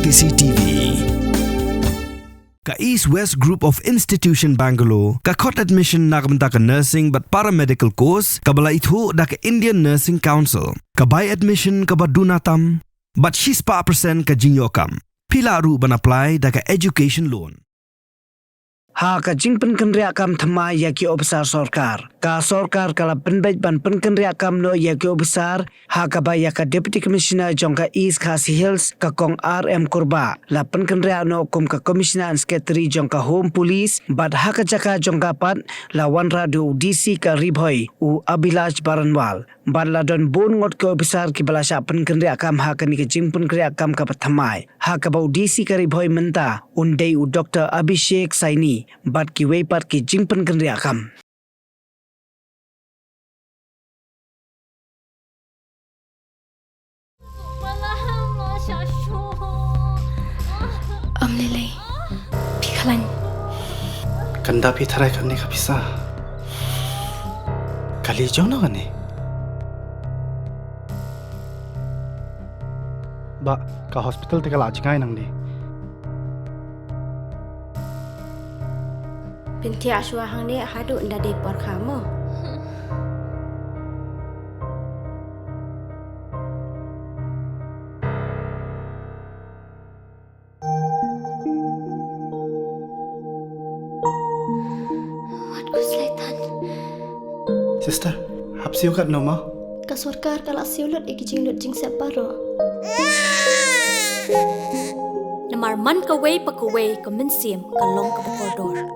CCTV. Ka East West Group of Institution Bangalore, ka khot admission nakamta ka nursing but paramedical course, ka bala ithu da ka Indian Nursing Council, ka buy admission ka badunatam, but she's pa percent ka jinyokam. Pila ru ban apply da ka education loan. Ha ka jingpen kenria kam thama ya ki obsar sarkar. Ka sarkar kala penbait ban pen kenria kam no ya ki obsar ha ka ba ya ka deputy commissioner jongka East Khasi Hills ka kong RM Kurba. La pen kenria no kum ka commissioner and secretary jongka home police but ha ka jaka jongka pat la wan radio DC ka Ri-Bhoi u Abilash Baranwal. But la don bon ngot ka obsar ki balasha pen kenria kam ha ka ni ka jingpen kenria kam ka pathamai. Ha ka ba DC ka Ri-Bhoi menta undai u Dr. Abhishek Saini. Bat ki wei pat ki jingpen kenria kam. Lele, pikalan. Kanda pi tharai karne ka bisa. Kali jauh na kane. Ba, ka hospital te kala ajkai nang ni. Binti aswa hang ni hadu nda de por kamu. Sister, hapsi ukat no ma? Kasurkar kala siulut ikijing lut jing separo. Namar man ka way pa ka way ka minsim ka long ka koridor.